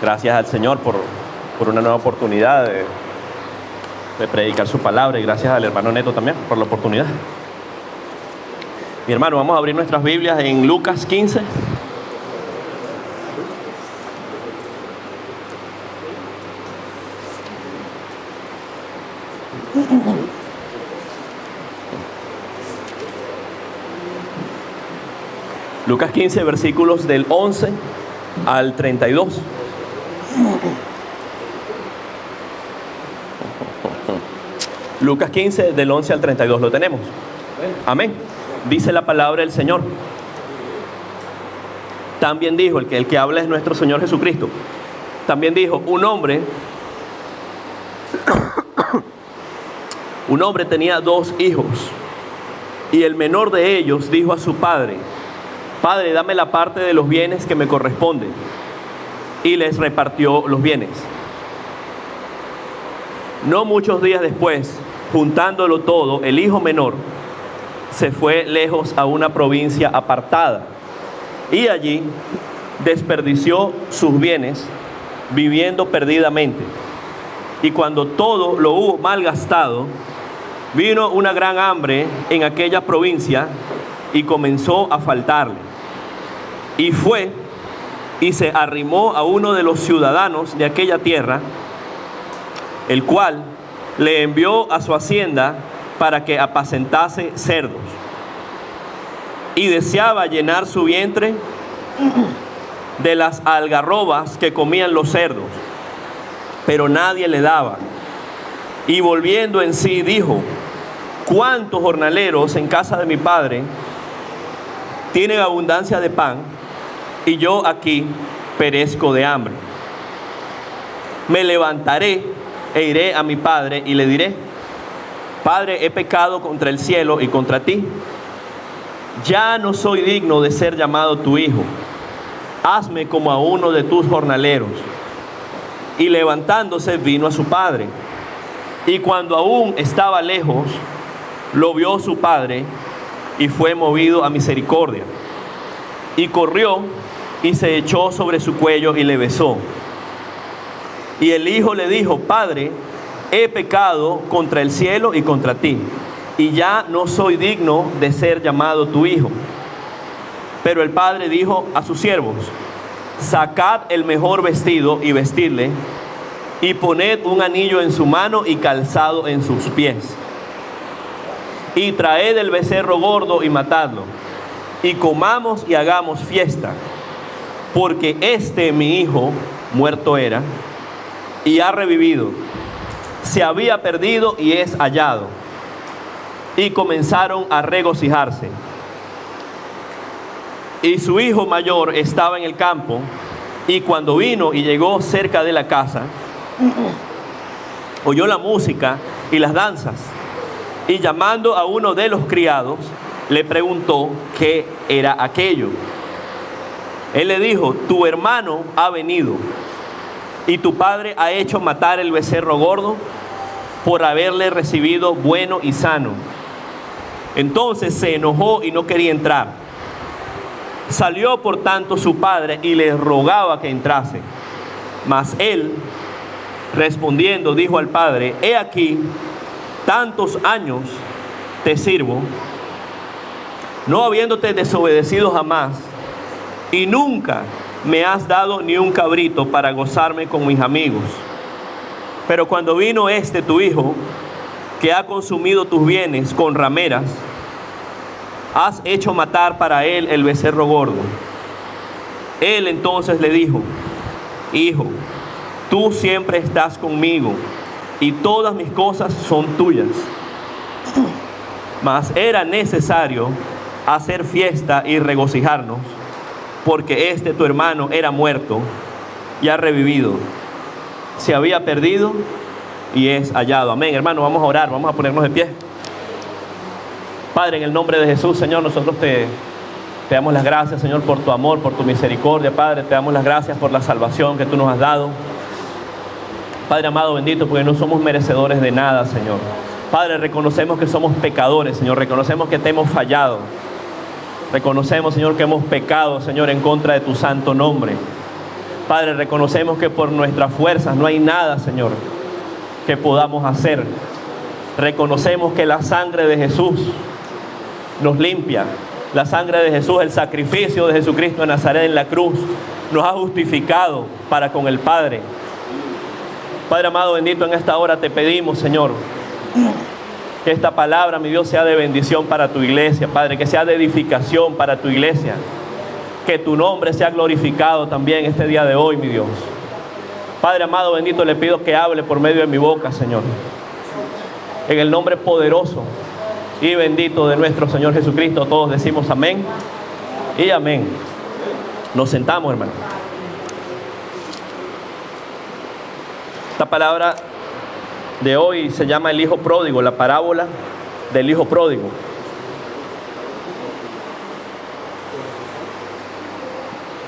Gracias al Señor por una nueva oportunidad de predicar su palabra, y gracias al hermano Neto también por la oportunidad. Mi hermano, vamos a abrir nuestras Biblias en Lucas 15. Lucas 15, versículos del 11 al 32. Lucas 15, del 11 al 32. ¿Lo tenemos? Amén. Dice la palabra del Señor. También dijo, el que habla es nuestro Señor Jesucristo. También dijo, un hombre tenía 2 hijos, y el menor de ellos dijo a su padre: Padre, dame la parte de los bienes que me corresponde. Y les repartió los bienes. No muchos días después, juntándolo todo, el hijo menor se fue lejos a una provincia apartada, y allí desperdició sus bienes viviendo perdidamente. Y cuando todo lo hubo malgastado, vino una gran hambre en aquella provincia y comenzó a faltarle. Y fue y se arrimó a uno de los ciudadanos de aquella tierra, el cual le envió a su hacienda para que apacentase cerdos. Y deseaba llenar su vientre de las algarrobas que comían los cerdos, pero nadie le daba. Y volviendo en sí dijo: ¿cuántos jornaleros en casa de mi padre tienen abundancia de pan, y yo aquí perezco de hambre? Me levantaré e iré a mi padre y le diré: Padre, he pecado contra el cielo y contra ti. Ya no soy digno de ser llamado tu hijo. Hazme como a uno de tus jornaleros. Y levantándose vino a su padre. Y cuando aún estaba lejos, lo vio su padre y fue movido a misericordia. Y corrió y se echó sobre su cuello y le besó. Y el hijo le dijo: Padre, he pecado contra el cielo y contra ti, y ya no soy digno de ser llamado tu hijo. Pero el padre dijo a sus siervos: sacad el mejor vestido y vestidle, y poned un anillo en su mano y calzado en sus pies. Y traed el becerro gordo y matadlo, y comamos y hagamos fiesta, porque mi hijo muerto era y ha revivido, se había perdido y es hallado. Y comenzaron a regocijarse. Y su hijo mayor estaba en el campo, y cuando vino y llegó cerca de la casa, oyó la música y las danzas, y llamando a uno de los criados, le preguntó qué era aquello. Él le dijo: tu hermano ha venido, y tu padre ha hecho matar el becerro gordo, por haberle recibido bueno y sano. Entonces se enojó y no quería entrar. Salió por tanto su padre y le rogaba que entrase. Mas él, respondiendo, dijo al padre: he aquí, tantos años te sirvo, no habiéndote desobedecido jamás, y nunca me has dado ni un cabrito para gozarme con mis amigos. Pero cuando vino tu hijo, que ha consumido tus bienes con rameras, has hecho matar para él el becerro gordo. Él entonces le dijo: hijo, tú siempre estás conmigo, y todas mis cosas son tuyas. Mas era necesario hacer fiesta y regocijarnos, porque tu hermano era muerto y ha revivido, se había perdido y es hallado. Amén. Hermano, vamos a orar, vamos a ponernos de pie. Padre, en el nombre de Jesús, Señor, nosotros te damos las gracias, Señor, por tu amor, por tu misericordia. Padre, te damos las gracias por la salvación que tú nos has dado. Padre amado, bendito, porque no somos merecedores de nada, Señor. Padre, reconocemos que somos pecadores, Señor. Reconocemos que te hemos fallado. Reconocemos, Señor, que hemos pecado, Señor, en contra de tu santo nombre. Padre, reconocemos que por nuestras fuerzas no hay nada, Señor, que podamos hacer. Reconocemos que la sangre de Jesús nos limpia. La sangre de Jesús, el sacrificio de Jesucristo de Nazaret en la cruz, nos ha justificado para con el Padre. Padre amado, bendito, en esta hora te pedimos, Señor, que esta palabra, mi Dios, sea de bendición para tu iglesia, Padre, que sea de edificación para tu iglesia. Que tu nombre sea glorificado también este día de hoy, mi Dios. Padre amado, bendito, le pido que hable por medio de mi boca, Señor. En el nombre poderoso y bendito de nuestro Señor Jesucristo, todos decimos amén y amén. Nos sentamos, hermano. Esta palabra de hoy se llama el hijo pródigo, la parábola del hijo pródigo.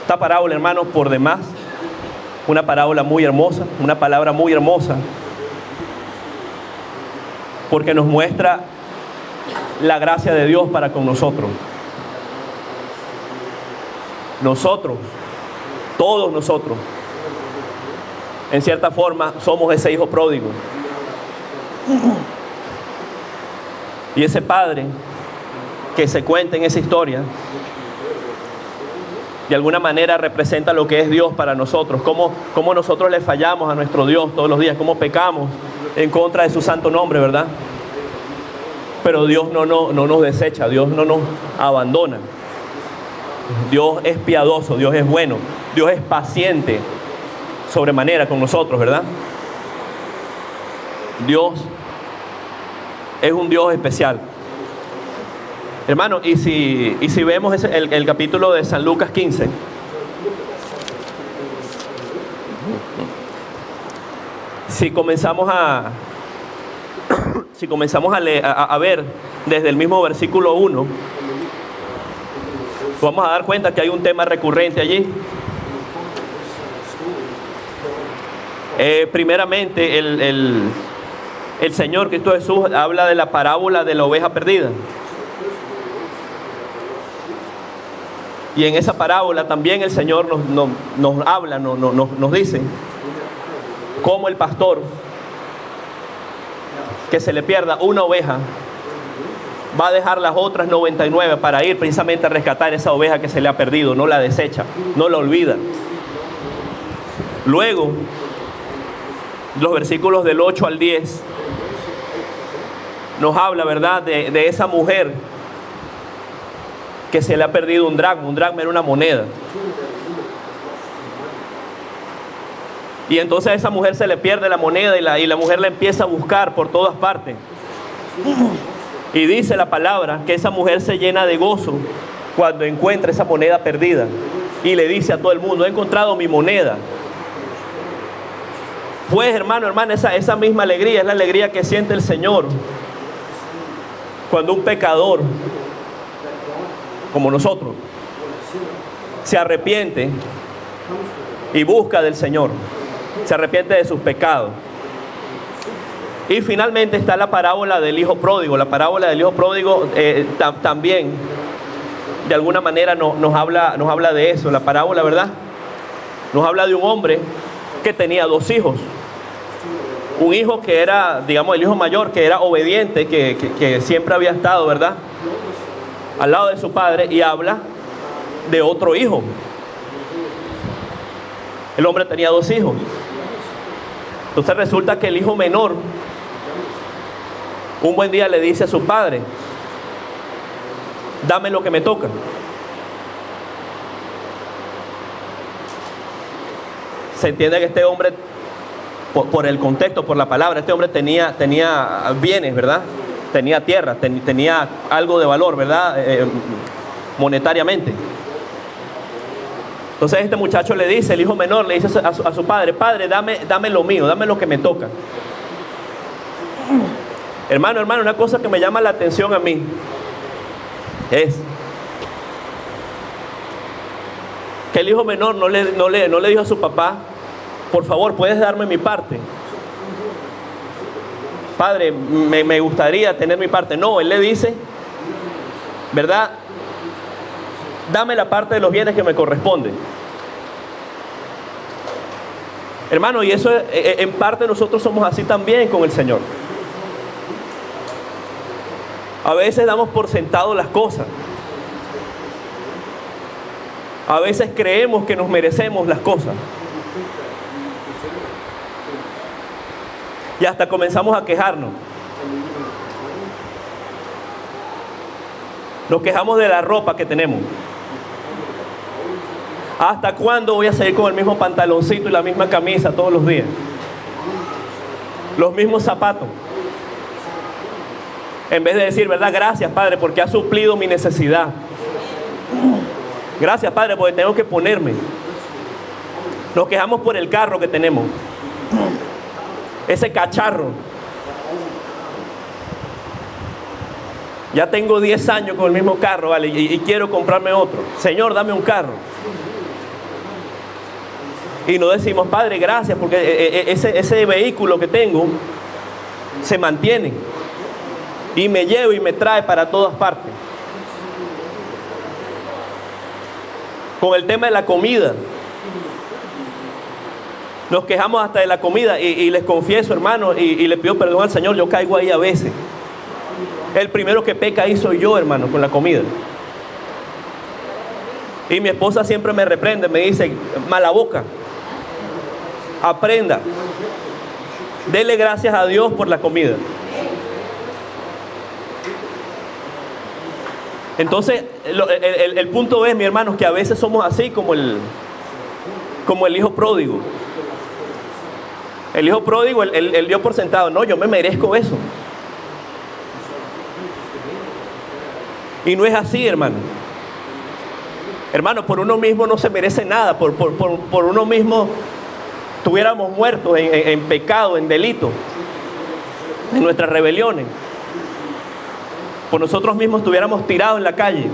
Esta parábola, hermanos, por demás, una parábola muy hermosa, una palabra muy hermosa, porque nos muestra la gracia de Dios para con nosotros. Nosotros, todos nosotros, en cierta forma, somos ese hijo pródigo. Y ese padre que se cuenta en esa historia, de alguna manera representa lo que es Dios para nosotros, cómo nosotros le fallamos a nuestro Dios todos los días, cómo pecamos en contra de su santo nombre, ¿verdad? Pero Dios no nos desecha, Dios no nos abandona. Dios es piadoso, Dios es bueno, Dios es paciente sobremanera con nosotros, ¿verdad? Dios es un Dios especial. Hermano, y si vemos el capítulo de San Lucas 15, si comenzamos a leer, a ver desde el mismo versículo 1, vamos a dar cuenta que hay un tema recurrente allí. Primeramente, el Señor Cristo Jesús habla de la parábola de la oveja perdida. Y en esa parábola también el Señor nos habla, nos dice cómo el pastor que se le pierda una oveja va a dejar las otras 99 para ir precisamente a rescatar esa oveja que se le ha perdido. No la desecha, no la olvida. Luego, los versículos del 8 al 10 nos habla, ¿verdad?, de esa mujer que se le ha perdido un dracma. Un dracma era una moneda. Y entonces a esa mujer se le pierde la moneda y la mujer la empieza a buscar por todas partes. Y dice la palabra que esa mujer se llena de gozo cuando encuentra esa moneda perdida. Y le dice a todo el mundo: he encontrado mi moneda. Pues, hermano, hermana, esa misma alegría es la alegría que siente el Señor cuando un pecador como nosotros se arrepiente y busca del Señor, se arrepiente de sus pecados. Y finalmente está la parábola del hijo pródigo. La parábola del hijo pródigo también de alguna manera nos habla de eso. La parábola, ¿verdad?, nos habla de un hombre que tenía dos hijos. Un hijo que era, digamos, el hijo mayor, que era obediente, que siempre había estado, ¿verdad?, al lado de su padre, y habla de otro hijo. El hombre tenía dos hijos. Entonces resulta que el hijo menor un buen día le dice a su padre: dame lo que me toca. Se entiende que este hombre, por el contexto, por la palabra, este hombre tenía bienes, ¿verdad? Tenía tierra, tenía algo de valor, ¿verdad? Monetariamente. Entonces este muchacho le dice, el hijo menor le dice a su padre: padre, dame lo mío, dame lo que me toca. Hermano, una cosa que me llama la atención a mí es que el hijo menor no le dijo a su papá: por favor, ¿puedes darme mi parte? Padre, me gustaría tener mi parte. No, él le dice, ¿verdad?, dame la parte de los bienes que me corresponde. Hermano, y eso en parte nosotros somos así también con el Señor. A veces damos por sentado las cosas. A veces creemos que nos merecemos las cosas. Y hasta comenzamos a quejarnos. Nos quejamos de la ropa que tenemos. ¿Hasta cuándo voy a seguir con el mismo pantaloncito y la misma camisa todos los días? Los mismos zapatos. En vez de decir, ¿verdad? Gracias, Padre, porque has suplido mi necesidad. Gracias, Padre, porque tengo que ponerme. Nos quejamos por el carro que tenemos. Ese cacharro. Ya tengo 10 años con el mismo carro, ¿vale? Y quiero comprarme otro. Señor, dame un carro. Y no decimos, Padre, gracias, porque ese vehículo que tengo se mantiene. Y me lleva y me trae para todas partes. Con el tema de la comida. Nos quejamos hasta de la comida. Y les confieso, hermano, y le pido perdón al Señor, yo caigo ahí a veces. El primero que peca ahí soy yo, hermano, con la comida. Y mi esposa siempre me reprende, me dice, mala boca. Aprenda. Dele gracias a Dios por la comida. Entonces, el punto es, mi hermano, que a veces somos así como el hijo pródigo. El hijo pródigo, él dio por sentado, no, yo me merezco eso. Y no es así, hermano. Hermano, por uno mismo no se merece nada. Por uno mismo estuviéramos muertos en pecado, en delito, en nuestras rebeliones. Por nosotros mismos estuviéramos tirados en la calle.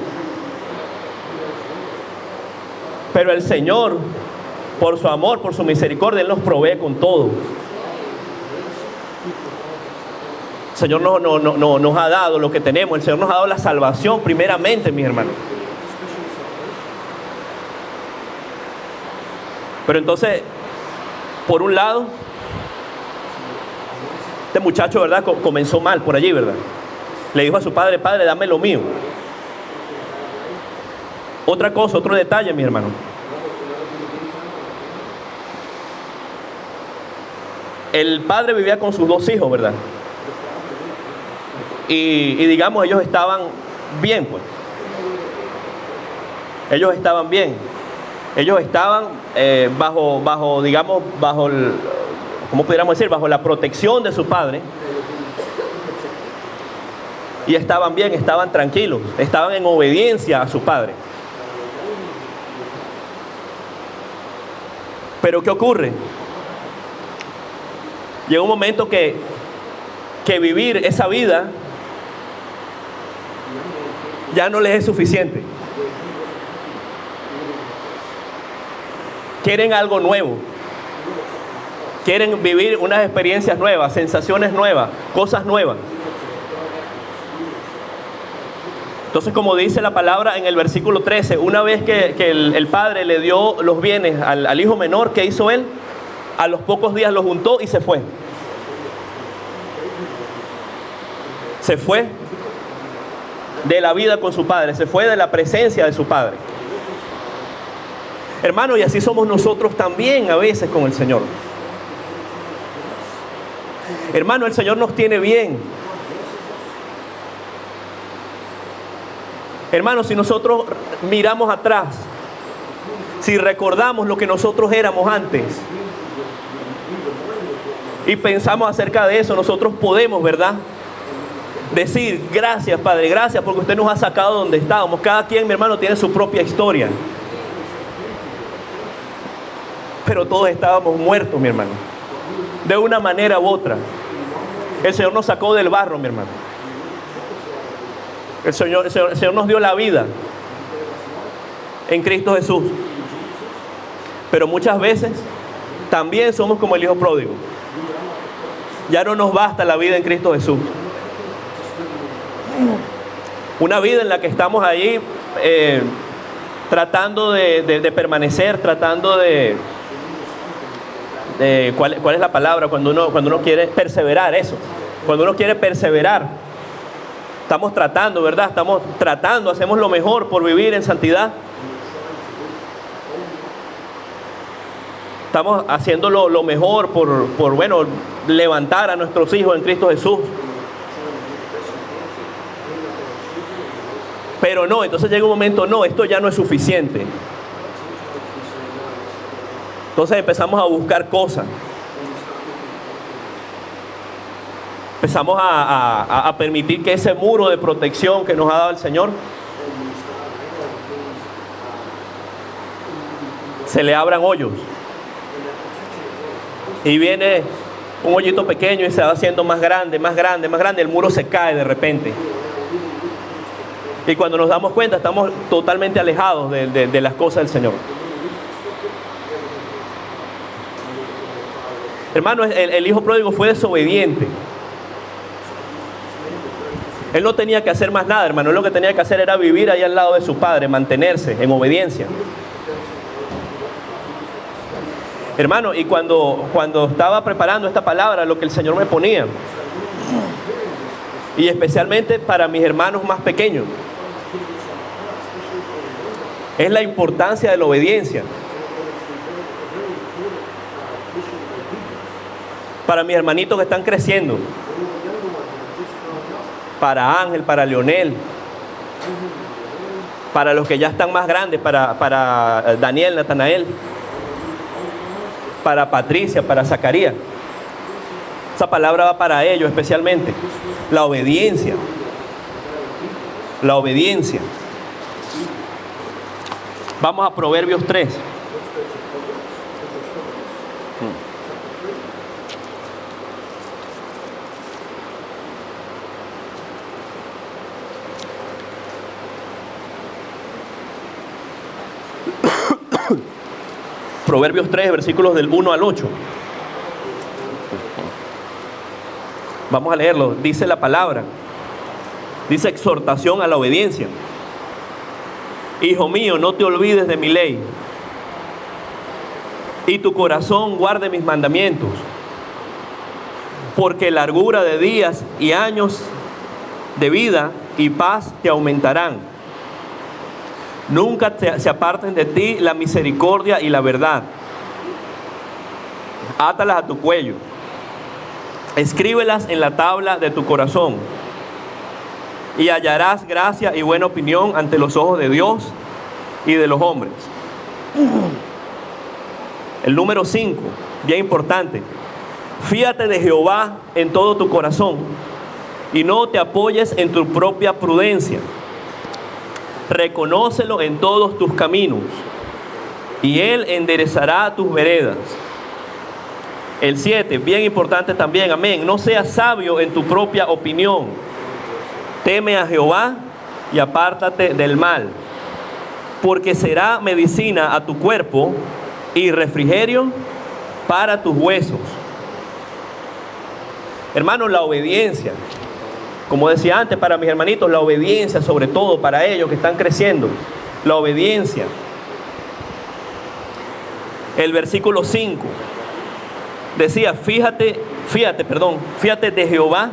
Pero el Señor, por su amor, por su misericordia, Él nos provee con todo. El Señor nos ha dado lo que tenemos. El Señor nos ha dado la salvación primeramente, mis hermanos. Pero entonces, por un lado, este muchacho, ¿verdad? Comenzó mal por allí, ¿verdad? Le dijo a su padre, Padre, dame lo mío. Otra cosa, otro detalle, mi hermano. El padre vivía con sus 2 hijos, ¿verdad? Y digamos, ellos estaban bien, pues. Ellos estaban bien. Ellos estaban digamos, ¿cómo pudiéramos decir? Bajo la protección de su padre. Y estaban bien, estaban tranquilos, estaban en obediencia a su padre. Pero ¿qué ocurre? Llega un momento que vivir esa vida ya no les es suficiente. Quieren algo nuevo. Quieren vivir unas experiencias nuevas, sensaciones nuevas, cosas nuevas. Entonces, como dice la palabra en el versículo 13, una vez que el padre le dio los bienes al hijo menor, ¿qué hizo él? A los pocos días lo juntó y se fue. Se fue de la vida con su padre, se fue de la presencia de su padre. Hermano, y así somos nosotros también a veces con el Señor. Hermano, el Señor nos tiene bien. Hermano, si nosotros miramos atrás, si recordamos lo que nosotros éramos antes y pensamos acerca de eso, nosotros podemos, ¿verdad?, decir, gracias, Padre, gracias porque usted nos ha sacado donde estábamos. Cada quien, mi hermano, tiene su propia historia. Pero todos estábamos muertos, mi hermano, de una manera u otra. El Señor nos sacó del barro, mi hermano. El Señor nos dio la vida en Cristo Jesús. Pero muchas veces también somos como el hijo pródigo. Ya no nos basta la vida en Cristo Jesús. Una vida en la que estamos allí tratando de permanecer, tratando de ¿cuál es la palabra? Cuando uno quiere perseverar, eso. Cuando uno quiere perseverar, estamos tratando, ¿verdad? Estamos tratando, hacemos lo mejor por vivir en santidad. Estamos haciendo lo mejor por levantar a nuestros hijos en Cristo Jesús. Pero no, entonces llega un momento, no, esto ya no es suficiente. Entonces empezamos a buscar cosas. Empezamos a permitir que ese muro de protección que nos ha dado el Señor se le abran hoyos. Y viene un hoyito pequeño y se va haciendo más grande, más grande, más grande. El muro se cae de repente. Y cuando nos damos cuenta, estamos totalmente alejados de las cosas del Señor. Hermano, el hijo pródigo fue desobediente. Él no tenía que hacer más nada, hermano. Él lo que tenía que hacer era vivir ahí al lado de su padre, mantenerse en obediencia. Hermano, y cuando estaba preparando esta palabra, lo que el Señor me ponía, y especialmente para mis hermanos más pequeños, es la importancia de la obediencia. Para mis hermanitos que están creciendo, para Ángel, para Leonel, para los que ya están más grandes, para Daniel, Natanael, para Patricia, para Zacarías. Esa palabra va para ellos especialmente. La obediencia. La obediencia. Vamos a Proverbios 3. Proverbios 3, versículos del 1 al 8. Vamos a leerlo. Dice la palabra. Dice exhortación a la obediencia. Hijo mío, no te olvides de mi ley, y tu corazón guarde mis mandamientos, porque largura de días y años de vida y paz te aumentarán. Nunca se aparten de ti la misericordia y la verdad. Átalas a tu cuello. Escríbelas en la tabla de tu corazón. Y hallarás gracia y buena opinión ante los ojos de Dios y de los hombres. El número 5, bien importante. Fíate de Jehová en todo tu corazón y no te apoyes en tu propia prudencia. Reconócelo en todos tus caminos y Él enderezará tus veredas. El 7, bien importante también, amén. No seas sabio en tu propia opinión. Teme a Jehová y apártate del mal, porque será medicina a tu cuerpo y refrigerio para tus huesos. Hermanos, la obediencia. Como decía antes, para mis hermanitos, la obediencia, sobre todo para ellos que están creciendo, la obediencia. El versículo 5 decía, fíjate de Jehová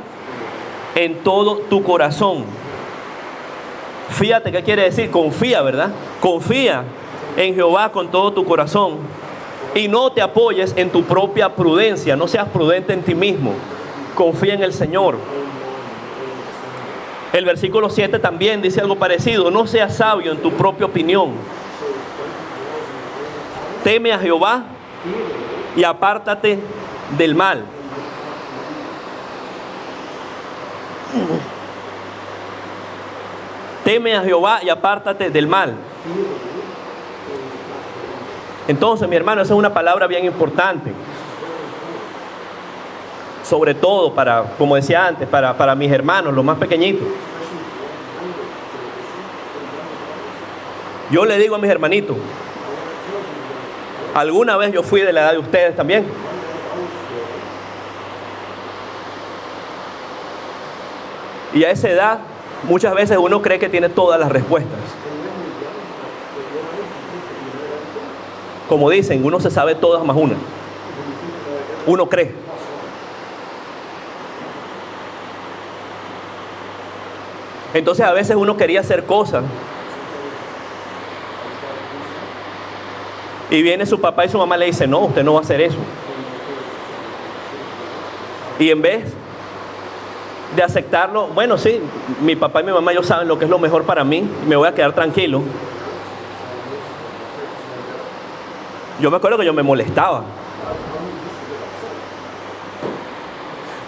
en todo tu corazón. Fíjate, ¿qué quiere decir? Confía, ¿verdad? Confía en Jehová con todo tu corazón y no te apoyes en tu propia prudencia. No seas prudente en ti mismo. Confía en el Señor. El versículo 7 también dice algo parecido. No seas sabio en tu propia opinión. Teme a Jehová y apártate del mal. Teme a Jehová y apártate del mal. Entonces, mi hermano, esa es una palabra bien importante. Sobre todo para, como decía antes, para mis hermanos, los más pequeñitos. Yo le digo a mis hermanitos, alguna vez yo fui de la edad de ustedes también. Y a esa edad, muchas veces uno cree que tiene todas las respuestas. Como dicen, uno se sabe todas más una. Uno cree. Entonces a veces uno quería hacer cosas y viene su papá y su mamá le dice, no, usted no va a hacer eso. Y en vez de aceptarlo, bueno, sí, mi papá y mi mamá ellos saben lo que es lo mejor para mí, me voy a quedar tranquilo. Yo me acuerdo que yo me molestaba.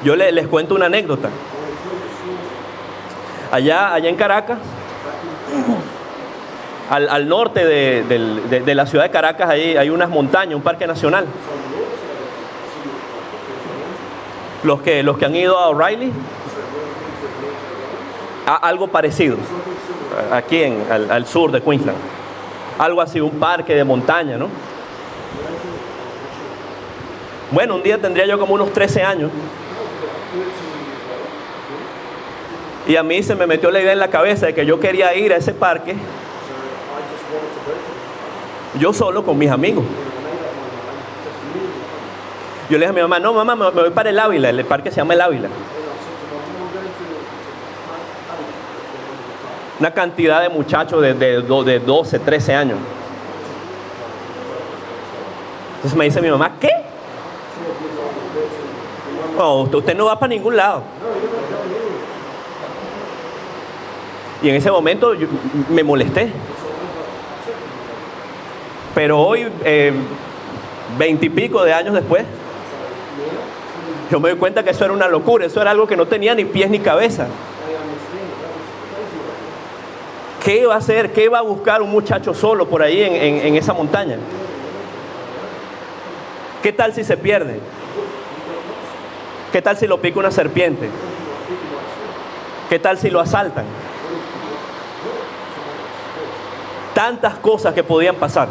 Yo les cuento una anécdota. Allá en Caracas, al norte de la ciudad de Caracas, hay unas montañas, un parque nacional. Los que han ido a O'Reilly, algo parecido, aquí al sur de Queensland. Algo así, un parque de montaña, ¿no? Bueno, un día tendría yo como unos 13 años. Y a mí se me metió la idea en la cabeza de que yo quería ir a ese parque yo solo con mis amigos. Yo le dije a mi mamá, no mamá, me voy para el Ávila, el parque se llama el Ávila. Una cantidad de muchachos de 12, 13 años. Entonces me dice mi mamá, ¿qué? No, usted no va para ningún lado. Y en ese momento yo me molesté. Pero hoy, 20 y pico de años después, yo me doy cuenta que eso era una locura. Eso era algo que no tenía ni pies ni cabeza. ¿Qué va a hacer? ¿Qué va a buscar un muchacho solo por ahí en esa montaña? ¿Qué tal si se pierde? ¿Qué tal si lo pica una serpiente? ¿Qué tal si lo asaltan? Tantas cosas que podían pasar.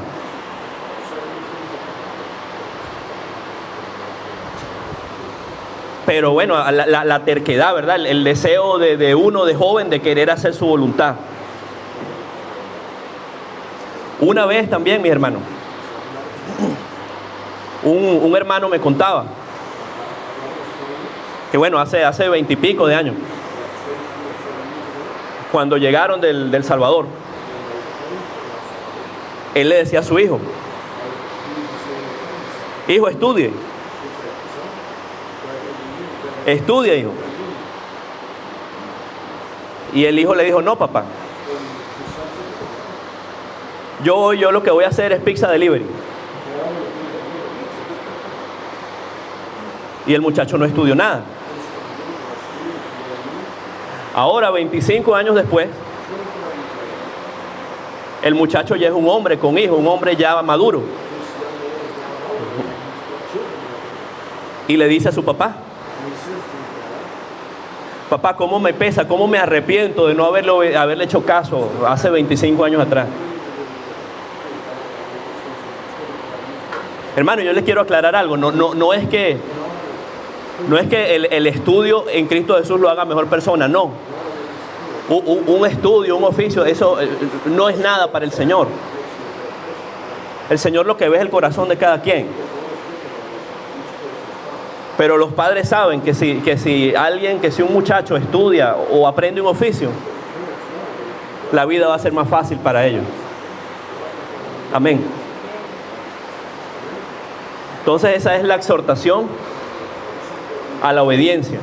Pero bueno, la terquedad, ¿verdad? El deseo de uno de joven de querer hacer su voluntad. Una vez también, mis hermanos, un hermano me contaba que bueno, hace 20 y pico de años, cuando llegaron del Salvador, él le decía a su hijo, hijo, estudie, hijo. Y el hijo le dijo, no papá, yo lo que voy a hacer es pizza delivery. Y el muchacho no estudió nada. Ahora, 25 años después, el muchacho ya es un hombre con hijos, un hombre ya maduro. Y le dice a su papá, papá, ¿cómo me pesa? ¿Cómo me arrepiento de no haberle hecho caso hace 25 años atrás? Hermano, yo les quiero aclarar algo. No es que el estudio en Cristo Jesús lo haga mejor persona, no. Un estudio, un oficio, eso no es nada para el Señor. El Señor lo que ve es el corazón de cada quien. Pero los padres saben que si un muchacho estudia o aprende un oficio, la vida va a ser más fácil para ellos. Amén. Entonces esa es la exhortación a la obediencia.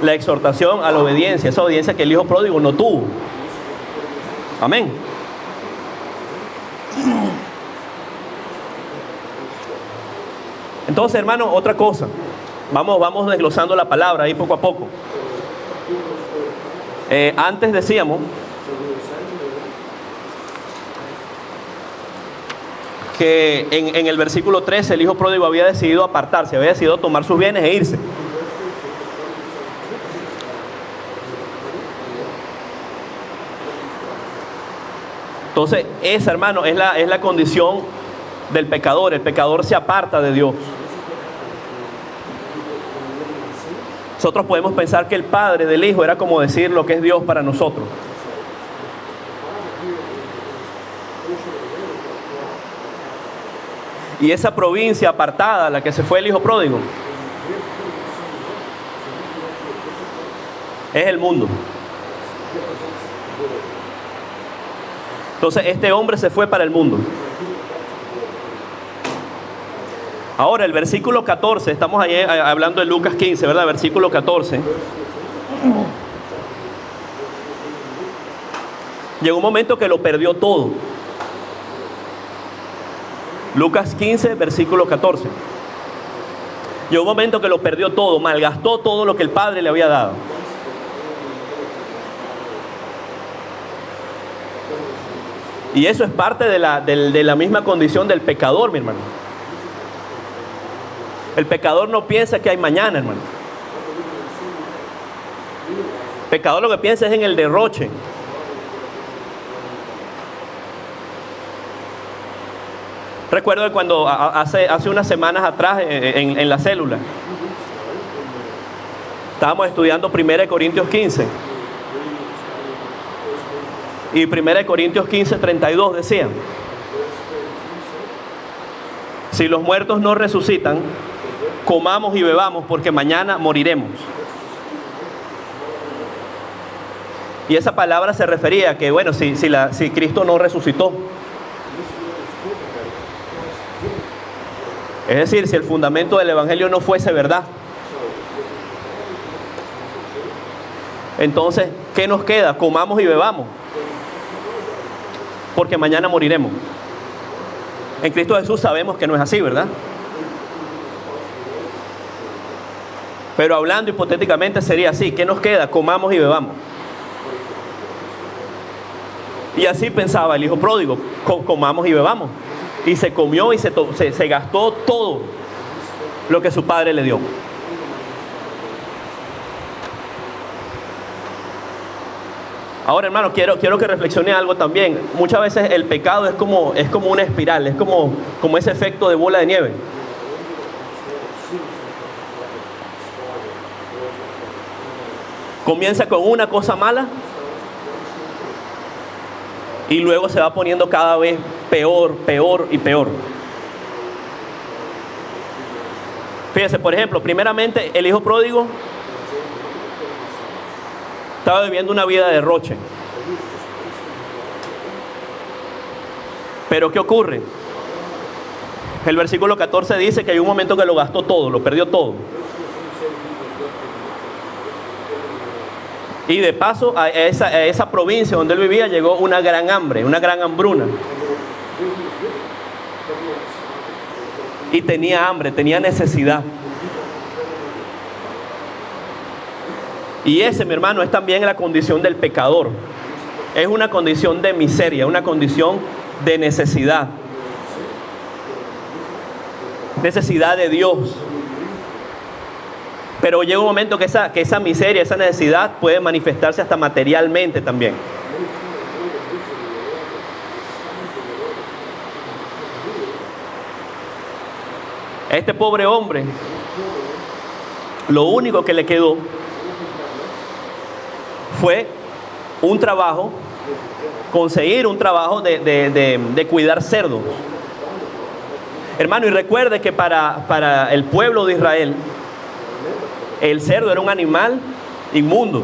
La exhortación a la obediencia, esa obediencia que el hijo pródigo no tuvo. Amén. Entonces, hermano, otra cosa. Vamos desglosando la palabra ahí poco a poco. Antes decíamos que en el versículo 13 el hijo pródigo había decidido apartarse, había decidido tomar sus bienes e irse. Entonces, esa, hermano, es la condición del pecador. El pecador se aparta de Dios. Nosotros podemos pensar que el padre del hijo era como decir lo que es Dios para nosotros. Y esa provincia apartada a la que se fue el hijo pródigo es el mundo. Entonces este hombre se fue para el mundo. Ahora el versículo 14, estamos ahí hablando de Lucas 15, ¿verdad? Versículo 14. Llegó un momento que lo perdió todo. Lucas 15, versículo 14. Llegó un momento que lo perdió todo, malgastó todo lo que el Padre le había dado. Y eso es parte de la misma condición del pecador, mi hermano. El pecador no piensa que hay mañana, hermano. El pecador lo que piensa es en el derroche. Recuerdo que cuando hace unas semanas atrás en la célula estábamos estudiando 1 Corintios 15. Y 1 Corintios 15, 32 decía: si los muertos no resucitan, comamos y bebamos, porque mañana moriremos. Y esa palabra se refería a que, bueno, si Cristo no resucitó, es decir, si el fundamento del Evangelio no fuese verdad, entonces, ¿qué nos queda? Comamos y bebamos, porque mañana moriremos. En Cristo Jesús sabemos que no es así, ¿verdad? Pero hablando hipotéticamente sería así: ¿qué nos queda? Comamos y bebamos. Y así pensaba el hijo pródigo: comamos y bebamos. Y se comió y se gastó todo lo que su padre le dio. Ahora, hermano, quiero que reflexione algo también. Muchas veces el pecado es como una espiral, es como ese efecto de bola de nieve. Comienza con una cosa mala y luego se va poniendo cada vez peor, peor y peor. Fíjense, por ejemplo, primeramente el hijo pródigo estaba viviendo una vida de derroche. Pero ¿qué ocurre? El versículo 14 dice que hay un momento que lo gastó todo, lo perdió todo. Y de paso a esa provincia donde él vivía llegó una gran hambre, una gran hambruna. Y tenía hambre, tenía necesidad. Y ese, mi hermano, es también la condición del pecador. Es una condición de miseria, una condición de necesidad. Necesidad de Dios. Pero llega un momento que esa miseria, esa necesidad puede manifestarse hasta materialmente también. A este pobre hombre, lo único que le quedó fue un trabajo, conseguir un trabajo de cuidar cerdos. Hermano, y recuerde que para el pueblo de Israel, el cerdo era un animal inmundo.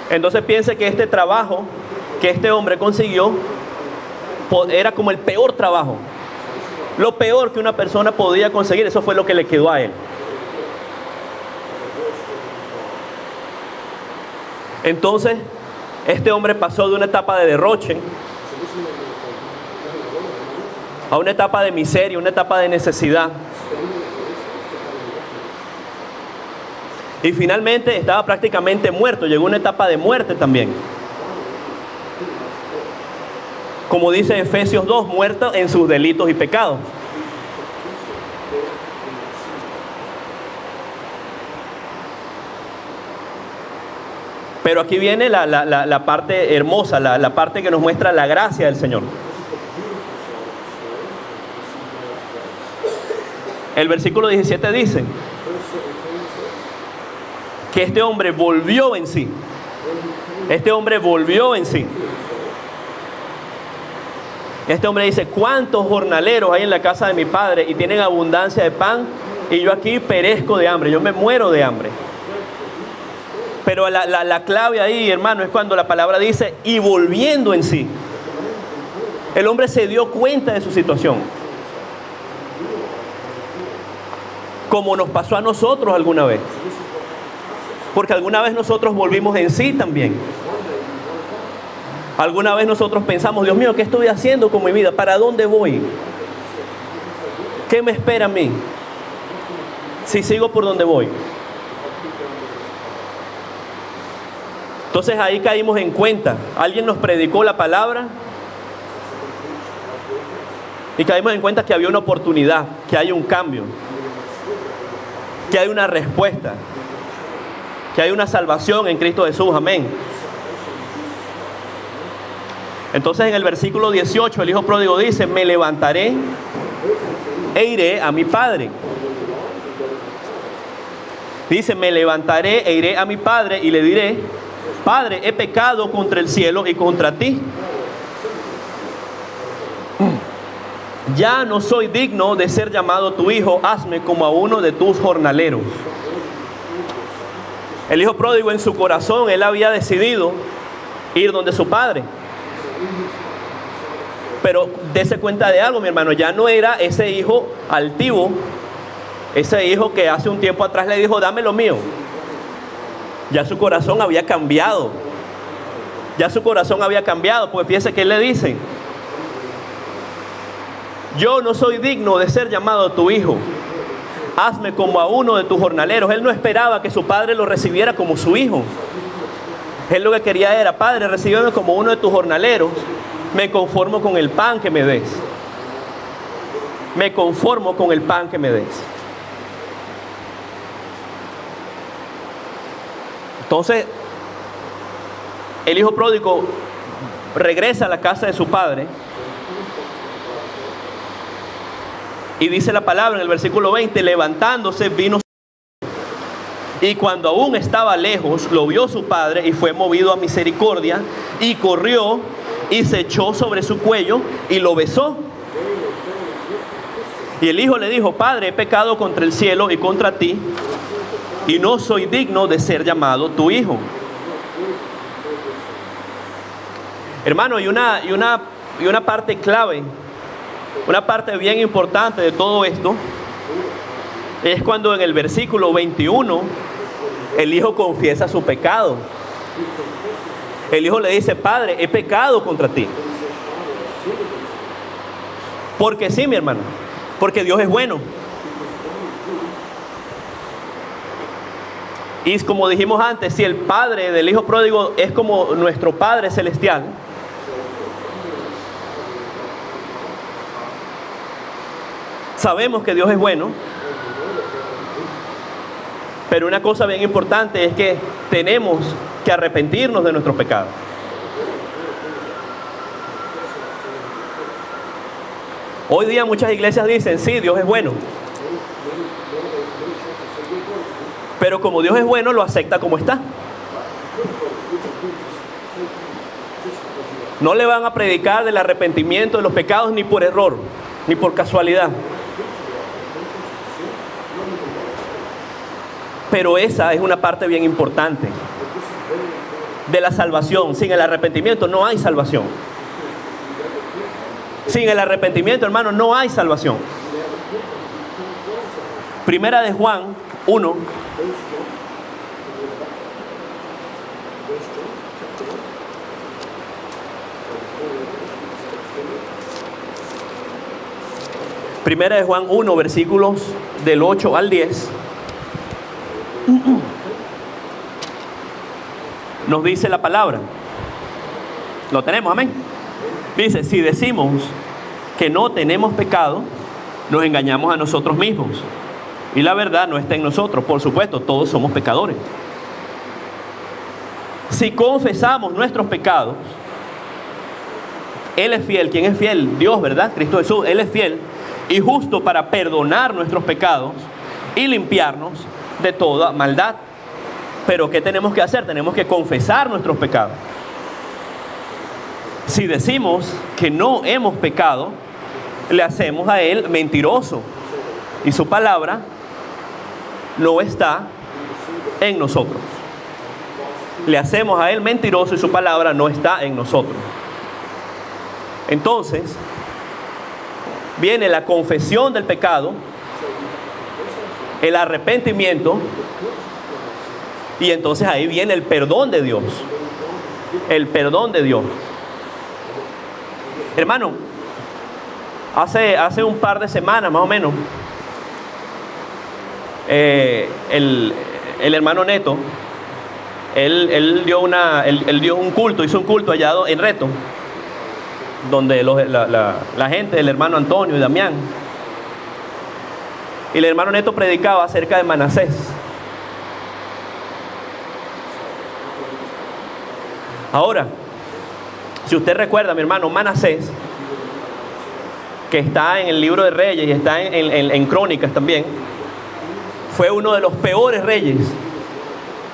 Entonces piense que este trabajo que este hombre consiguió era como el peor trabajo. Lo peor que una persona podía conseguir, eso fue lo que le quedó a él. Entonces, este hombre pasó de una etapa de derroche a una etapa de miseria, una etapa de necesidad. Y finalmente estaba prácticamente muerto, llegó a una etapa de muerte también. Como dice Efesios 2, muerto en sus delitos y pecados. Pero aquí viene la parte hermosa, la parte que nos muestra la gracia del Señor. El versículo 17 dice que este hombre volvió en sí. Este hombre volvió en sí. Este hombre dice, ¿cuántos jornaleros hay en la casa de mi padre y tienen abundancia de pan? Y yo aquí perezco de hambre, yo me muero de hambre. Pero la clave ahí, hermano, es cuando la palabra dice, y volviendo en sí. El hombre se dio cuenta de su situación. Como nos pasó a nosotros alguna vez. Porque alguna vez nosotros volvimos en sí también. Alguna vez nosotros pensamos, Dios mío, ¿qué estoy haciendo con mi vida? ¿Para dónde voy? ¿Qué me espera a mí? Si sigo por donde voy. Entonces ahí caímos en cuenta. Alguien nos predicó la palabra y caímos en cuenta que había una oportunidad, que hay un cambio, que hay una respuesta, que hay una salvación en Cristo Jesús. Amén. Entonces en el versículo 18 el hijo pródigo dice, me levantaré e iré a mi padre. Dice, me levantaré e iré a mi padre y le diré, Padre, he pecado contra el cielo y contra ti. Ya no soy digno de ser llamado tu hijo, hazme como a uno de tus jornaleros. El hijo pródigo en su corazón, él había decidido ir donde su padre. Pero dése cuenta de algo, mi hermano, ya no era ese hijo altivo, ese hijo que hace un tiempo atrás le dijo, dame lo mío. Ya su corazón había cambiado. Ya su corazón había cambiado, pues fíjese que él le dice, yo no soy digno de ser llamado tu hijo, hazme como a uno de tus jornaleros. Él no esperaba que su padre lo recibiera como su hijo. Él lo que quería era, Padre, recíbeme como uno de tus jornaleros, me conformo con el pan que me des. Me conformo con el pan que me des. Entonces, el hijo pródigo regresa a la casa de su padre y dice la palabra en el versículo 20, levantándose vino y cuando aún estaba lejos lo vio su padre y fue movido a misericordia y corrió y se echó sobre su cuello y lo besó. Y el hijo le dijo, Padre, he pecado contra el cielo y contra ti y no soy digno de ser llamado tu hijo. Hermano, y una parte clave, una parte bien importante de todo esto, es cuando en el versículo 21 el hijo confiesa su pecado. El hijo le dice, Padre, he pecado contra ti. Porque sí, mi hermano, porque Dios es bueno. Y como dijimos antes, si el padre del hijo pródigo es como nuestro Padre Celestial, sabemos que Dios es bueno, pero una cosa bien importante es que tenemos que arrepentirnos de nuestros pecados. Hoy día muchas iglesias dicen, sí, Dios es bueno. Pero como Dios es bueno, lo acepta como está. No le van a predicar del arrepentimiento de los pecados ni por error, ni por casualidad. Pero esa es una parte bien importante de la salvación. Sin el arrepentimiento no hay salvación. Sin el arrepentimiento, hermano, no hay salvación. Primera de Juan 1. Primera de Juan 1, versículos del 8 al 10. Nos dice la palabra. Lo tenemos, amén. Dice, si decimos que no tenemos pecado, nos engañamos a nosotros mismos y la verdad no está en nosotros. Por supuesto, todos somos pecadores. Si confesamos nuestros pecados, Él es fiel. ¿Quién es fiel? Dios, ¿verdad? Cristo Jesús. Él es fiel y justo para perdonar nuestros pecados y limpiarnos de toda maldad. Pero ¿qué tenemos que hacer? Tenemos que confesar nuestros pecados. Si decimos que no hemos pecado, le hacemos a Él mentiroso y su palabra no está en nosotros. Le hacemos a Él mentiroso y su palabra no está en nosotros. Entonces, viene la confesión del pecado, el arrepentimiento, y entonces ahí viene el perdón de Dios. El perdón de Dios. Hermano, hace un par de semanas más o menos, el hermano Neto, él dio un culto, hizo un culto allá en Reto, donde la gente, el hermano Antonio y Damián, y el hermano Neto predicaba acerca de Manasés. Ahora, si usted recuerda, mi hermano, Manasés, que está en el libro de Reyes y está en Crónicas también, fue uno de los peores reyes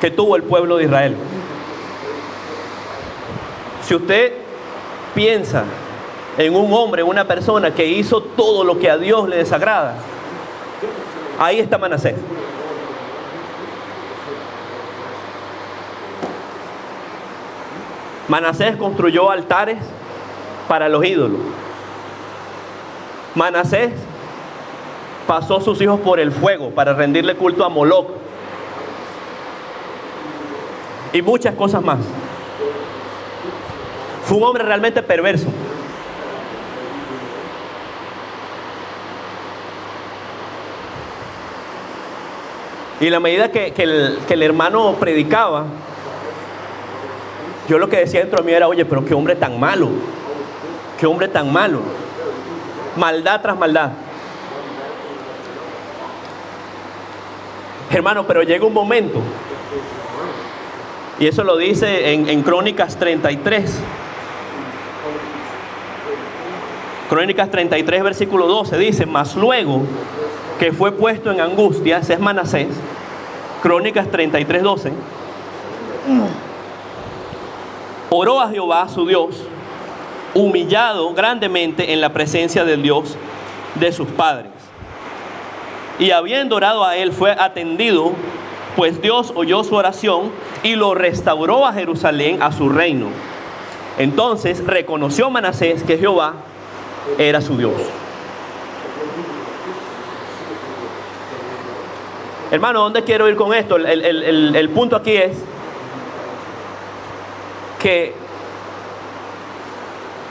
que tuvo el pueblo de Israel. Si usted piensa en un hombre, en una persona que hizo todo lo que a Dios le desagrada, ahí está Manasés. Manasés construyó altares para los ídolos. Manasés pasó a sus hijos por el fuego para rendirle culto a Moloc. Y muchas cosas más. Fue un hombre realmente perverso. Y en la medida que el hermano predicaba, yo lo que decía dentro de mí era, oye, pero qué hombre tan malo. Qué hombre tan malo. Maldad tras maldad. Hermano, pero llega un momento, y eso lo dice en Crónicas 33. Crónicas 33, versículo 12, dice: mas luego que fue puesto en angustia, ese es Manasés. Crónicas 33, 12. Oró a Jehová su Dios, humillado grandemente en la presencia del Dios de sus padres. Y habiendo orado a él, fue atendido, pues Dios oyó su oración y lo restauró a Jerusalén, a su reino. Entonces reconoció Manasés que Jehová era su Dios. Hermano, ¿dónde quiero ir con esto? El punto aquí es que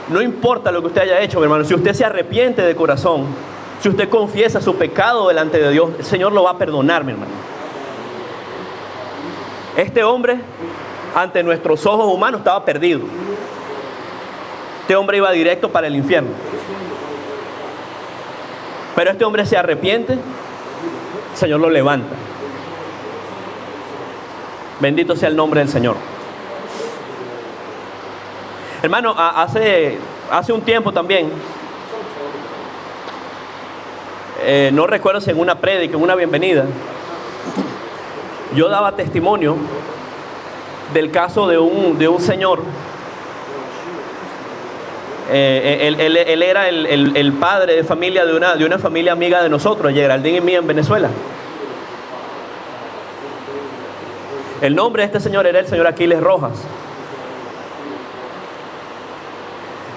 no importa lo que usted haya hecho, mi hermano, si usted se arrepiente de corazón, si usted confiesa su pecado delante de Dios, el Señor lo va a perdonar, mi hermano. Este hombre, ante nuestros ojos humanos, estaba perdido. Este hombre iba directo para el infierno. Pero este hombre se arrepiente, el Señor lo levanta. Bendito sea el nombre del Señor. Hermano, hace un tiempo también, no recuerdo si en una prédica, en una bienvenida, yo daba testimonio del caso de un señor. Él era el padre de familia de una familia amiga de nosotros, Geraldine y mía, en Venezuela. El nombre de este señor era el señor Aquiles Rojas.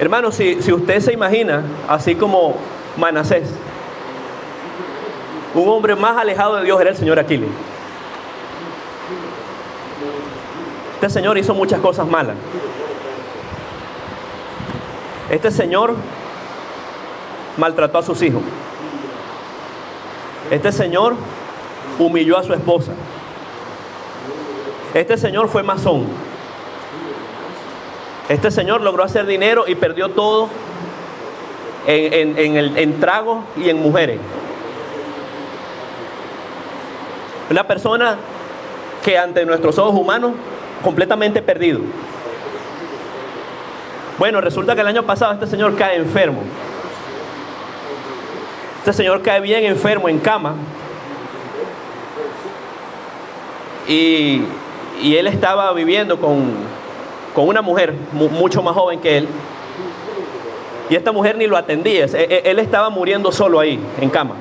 Hermano, si usted se imagina, así como Manasés, un hombre más alejado de Dios era el señor Aquiles. Este señor hizo muchas cosas malas. Este señor maltrató a sus hijos. Este señor humilló a su esposa. Este señor fue masón. Este señor logró hacer dinero y perdió todo en tragos y en mujeres. Una persona que ante nuestros ojos humanos completamente perdido. Bueno, resulta que el año pasado este señor cae enfermo. Este señor cae bien enfermo en cama. Y él estaba viviendo con una mujer mucho más joven que él. Y esta mujer ni lo atendía. Él estaba muriendo solo ahí, en cama.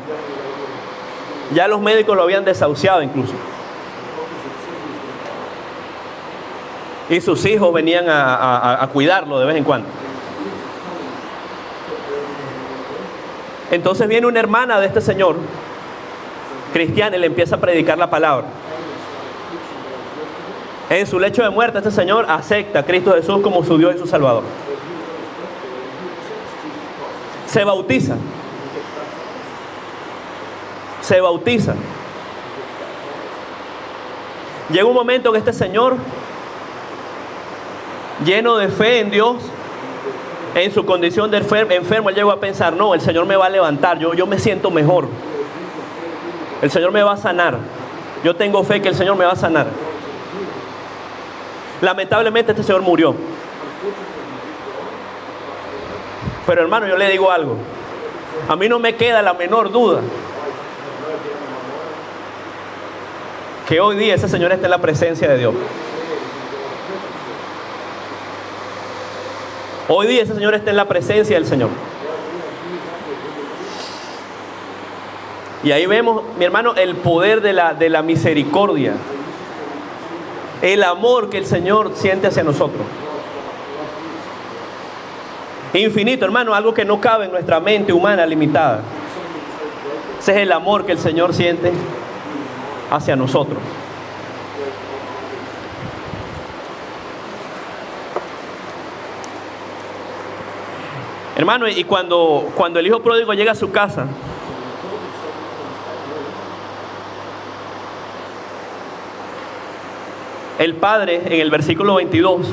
Ya los médicos lo habían desahuciado incluso. Y sus hijos venían a cuidarlo de vez en cuando. Entonces viene una hermana de este señor, cristiana, y le empieza a predicar la palabra. En su lecho de muerte, este señor acepta a Cristo Jesús como su Dios y su Salvador. Se bautiza. Se bautiza. Llega un momento que este señor, lleno de fe en Dios, en su condición de enfermo, él llegó a pensar, no, el Señor me va a levantar, yo me siento mejor. El Señor me va a sanar. Yo tengo fe que el Señor me va a sanar. Lamentablemente este señor murió. Pero hermano, yo le digo algo. A mí no me queda la menor duda que hoy día ese señor está en la presencia de Dios. Hoy día ese señor está en la presencia del Señor. Y ahí vemos, mi hermano, el poder de la misericordia. El amor que el Señor siente hacia nosotros. Infinito, hermano, algo que no cabe en nuestra mente humana limitada. Ese es el amor que el Señor siente hacia nosotros. Hermano, y cuando el hijo pródigo llega a su casa, el padre en el versículo 22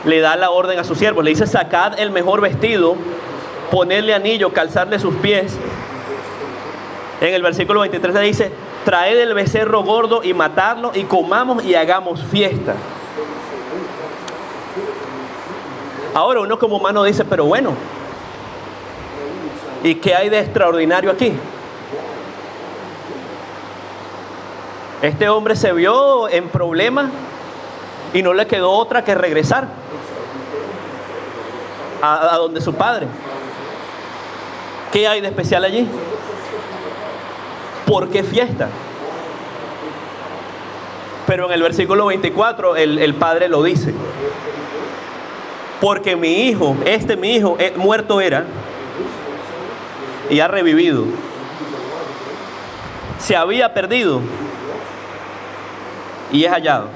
le da la orden a sus siervos, le dice: sacad el mejor vestido, ponedle anillo, calzadle sus pies. En el versículo 23 le dice: traed el becerro gordo y matadlo, y comamos y hagamos fiesta. Ahora uno como humano dice: pero bueno, ¿y qué hay de extraordinario aquí? Este hombre se vio en problemas y no le quedó otra que regresar a donde su padre. ¿Qué hay de especial allí? ¿Por qué fiesta? Pero en el versículo 24 el padre lo dice: porque mi hijo muerto era y ha revivido. Se había perdido y es hallado.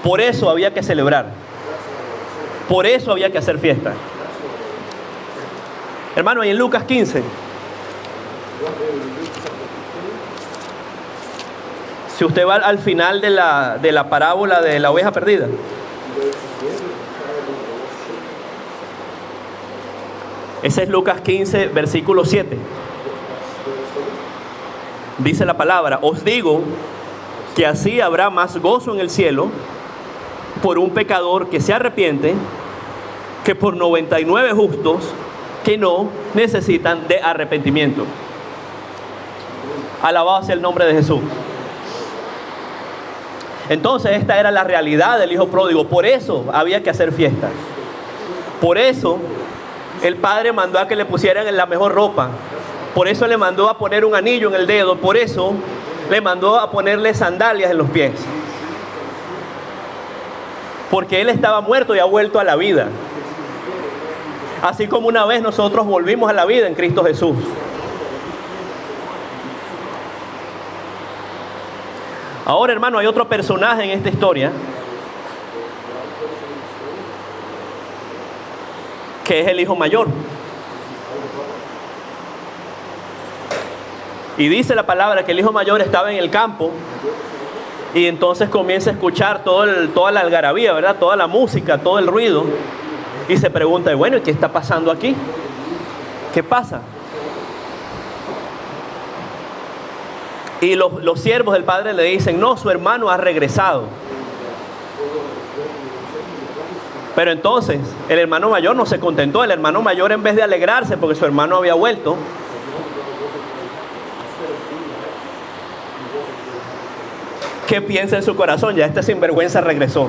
Por eso había que celebrar. Por eso había que hacer fiesta. Hermano, y en Lucas 15, si usted va al final de la parábola de la oveja perdida, ese es Lucas 15, versículo 7. Dice la palabra: os digo que así habrá más gozo en el cielo por un pecador que se arrepiente que por 99 justos que no necesitan de arrepentimiento. Alabado sea el nombre de Jesús. Entonces esta era la realidad del hijo pródigo. Por eso había que hacer fiesta. Por eso el padre mandó a que le pusieran la mejor ropa. Por eso le mandó a poner un anillo en el dedo. Por eso le mandó a ponerle sandalias en los pies. Porque él estaba muerto y ha vuelto a la vida. Así como una vez nosotros volvimos a la vida en Cristo Jesús. Ahora, hermano, hay otro personaje en esta historia que es el hijo mayor. Y dice la palabra que el hijo mayor estaba en el campo y entonces comienza a escuchar toda la algarabía, ¿verdad? Toda la música, todo el ruido, y se pregunta: bueno, ¿y qué está pasando aquí? ¿Qué pasa? Y los siervos del padre le dicen: no, su hermano ha regresado. Pero entonces el hermano mayor no se contentó. El hermano mayor, en vez de alegrarse porque su hermano había vuelto, ¿qué piensa en su corazón? Ya este sinvergüenza regresó.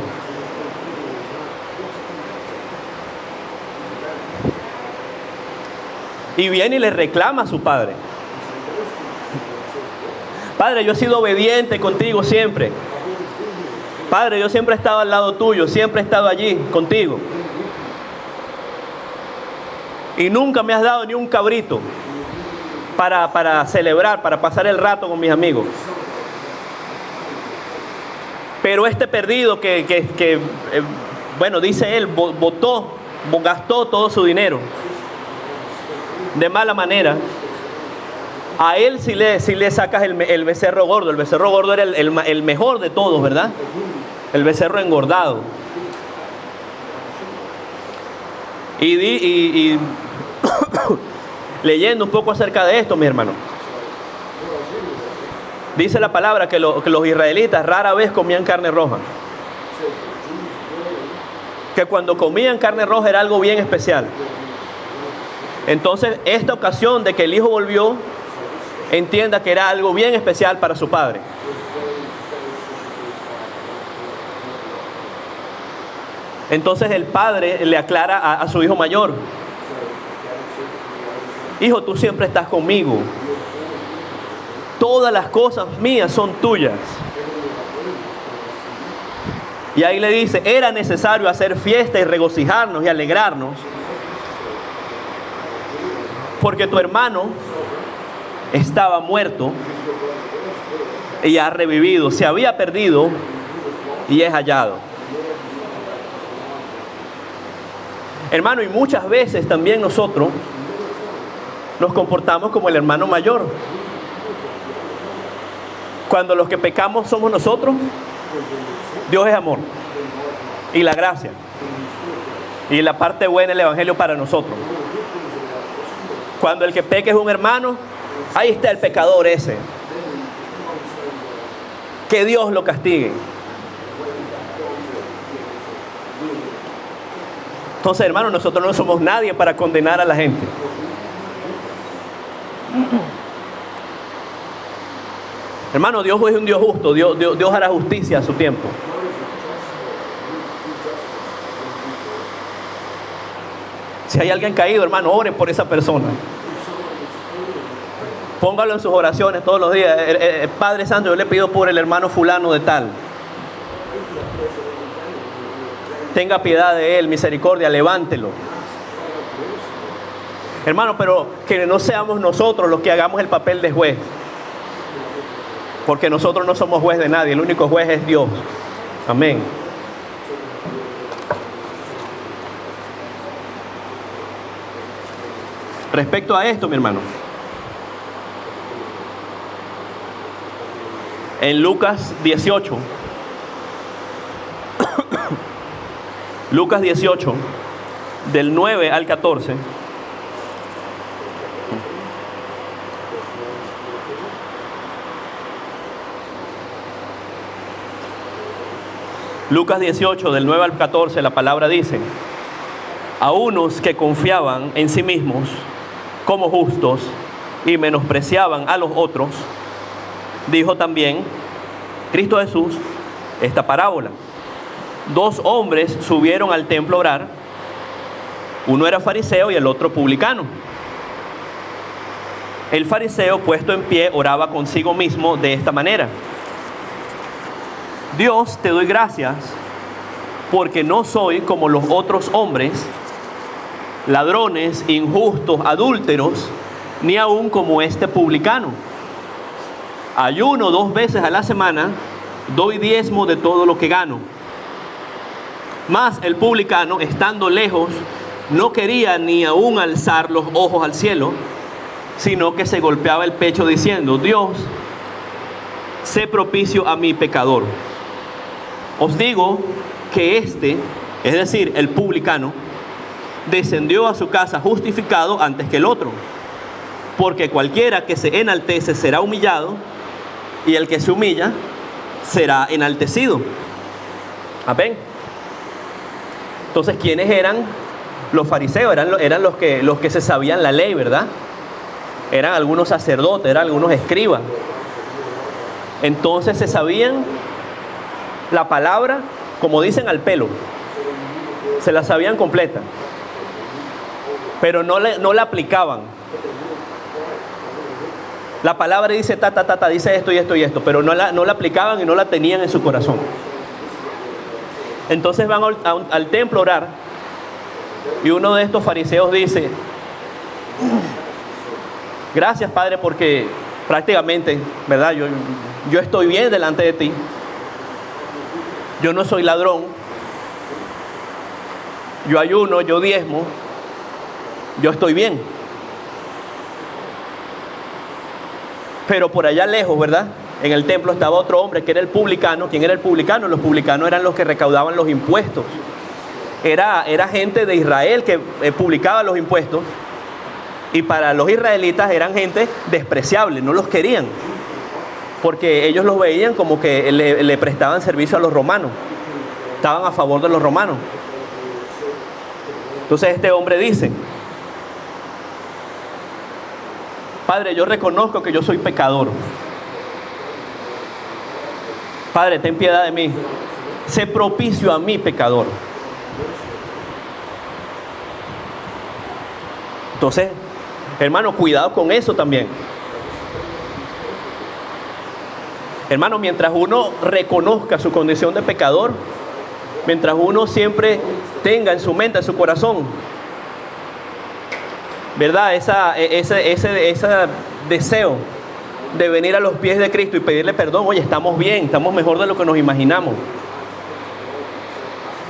Y viene y le reclama a su padre. Padre, yo he sido obediente contigo siempre. Padre, yo siempre he estado al lado tuyo, siempre he estado allí contigo. Y nunca me has dado ni un cabrito para celebrar, para pasar el rato con mis amigos. Pero este perdido bueno, dice él, gastó todo su dinero de mala manera. A él sí le sacas el becerro gordo. El becerro gordo era el mejor de todos, ¿verdad? El becerro engordado. Y leyendo un poco acerca de esto, mi hermano, dice la palabra que los israelitas rara vez comían carne roja. Que cuando comían carne roja era algo bien especial. Entonces, esta ocasión de que el hijo volvió, entienda que era algo bien especial para su padre. Entonces el padre le aclara a su hijo mayor: hijo, tú siempre estás conmigo. Todas las cosas mías son tuyas. Y ahí le dice: era necesario hacer fiesta y regocijarnos y alegrarnos, porque tu hermano estaba muerto y ha revivido, se había perdido y es hallado. Hermano, y muchas veces también nosotros nos comportamos como el hermano mayor. Cuando los que pecamos somos nosotros, Dios es amor y la gracia y la parte buena del evangelio para nosotros. Cuando el que peca es un hermano, ahí está el pecador ese, que Dios lo castigue. Entonces, hermano, nosotros no somos nadie para condenar a la gente. Hermano, Dios es un Dios justo. Dios hará justicia a su tiempo. Si hay alguien caído, hermano, oren por esa persona. Póngalo en sus oraciones todos los días. Padre Santo, yo le pido por el hermano fulano de tal. Tenga piedad de él, misericordia, levántelo. Hermano, pero que no seamos nosotros los que hagamos el papel de juez. Porque nosotros no somos juez de nadie, el único juez es Dios. Amén. Respecto a esto, mi hermano, en Lucas 18, Lucas 18, del 9 al 14, Lucas 18, del 9 al 14, la palabra dice: a unos que confiaban en sí mismos como justos y menospreciaban a los otros, dijo también Cristo Jesús esta parábola. Dos hombres subieron al templo a orar, uno era fariseo y el otro publicano. El fariseo, puesto en pie, oraba consigo mismo de esta manera: Dios, te doy gracias porque no soy como los otros hombres, ladrones, injustos, adúlteros, ni aún como este publicano. Ayuno 2 veces a la semana, doy diezmo de todo lo que gano. Mas el publicano, estando lejos, no quería ni aún alzar los ojos al cielo, sino que se golpeaba el pecho diciendo: Dios, sé propicio a mi pecador. Os digo que este, es decir, el publicano, descendió a su casa justificado antes que el otro. Porque cualquiera que se enaltece será humillado, y el que se humilla será enaltecido. Amén. Entonces, ¿quiénes eran los fariseos? Eran los que se sabían la ley, ¿verdad? Eran algunos sacerdotes, eran algunos escribas. Entonces se sabían la palabra, como dicen, al pelo. Se la sabían completa, pero no la aplicaban. La palabra dice dice esto y esto y esto, pero no la aplicaban y no la tenían en su corazón. Entonces van al templo a orar y uno de estos fariseos dice: gracias, Padre, porque prácticamente, ¿verdad? Yo estoy bien delante de ti. Yo no soy ladrón. Yo ayuno, yo diezmo. Yo estoy bien. Pero por allá lejos, ¿verdad? En el templo estaba otro hombre que era el publicano. ¿Quién era el publicano? Los publicanos eran los que recaudaban los impuestos. Era gente de Israel que publicaba los impuestos. Y para los israelitas eran gente despreciable, no los querían. Porque ellos los veían como que le prestaban servicio a los romanos. Estaban a favor de los romanos. Entonces este hombre dice: Padre, yo reconozco que yo soy pecador. Padre, ten piedad de mí. Sé propicio a mí, pecador. Entonces, hermano, cuidado con eso también. Hermano, mientras uno reconozca su condición de pecador, mientras uno siempre tenga en su mente, en su corazón, ¿verdad? Ese deseo de venir a los pies de Cristo y pedirle perdón. Oye, estamos bien, estamos mejor de lo que nos imaginamos.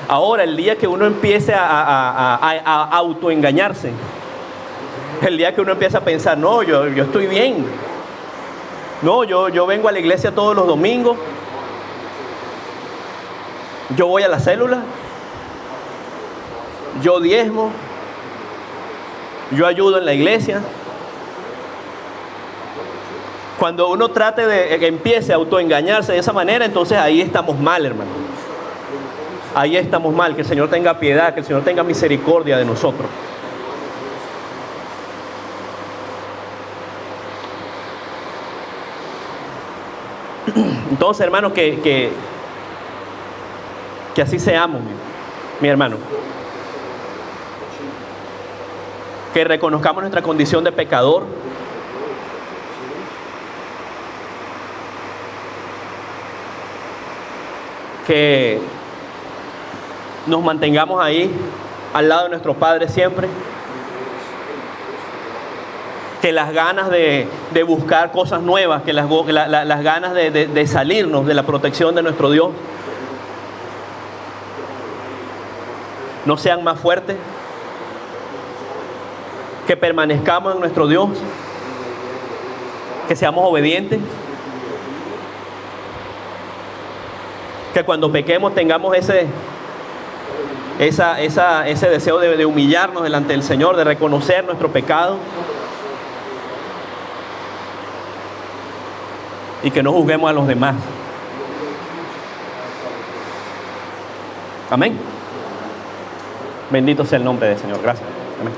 Ahora, el día que uno empiece a autoengañarse, el día que uno empieza a pensar: no, yo estoy bien. No, yo vengo a la iglesia todos los domingos. Yo voy a la célula. Yo diezmo. Yo ayudo en la iglesia. Cuando uno trate de que empiece a autoengañarse de esa manera, entonces ahí estamos mal, hermano. Ahí estamos mal. Que el Señor tenga piedad, que el Señor tenga misericordia de nosotros. Entonces, hermano, que así seamos, mi hermano. Que reconozcamos nuestra condición de pecador. Que nos mantengamos ahí al lado de nuestro Padre siempre. Que las ganas de buscar cosas nuevas, que las ganas de salirnos de la protección de nuestro Dios no sean más fuertes. Que permanezcamos en nuestro Dios. Que seamos obedientes. Que cuando pequemos tengamos ese deseo de humillarnos delante del Señor, de reconocer nuestro pecado. Y que no juzguemos a los demás. Amén. Bendito sea el nombre del Señor. Gracias. Amén.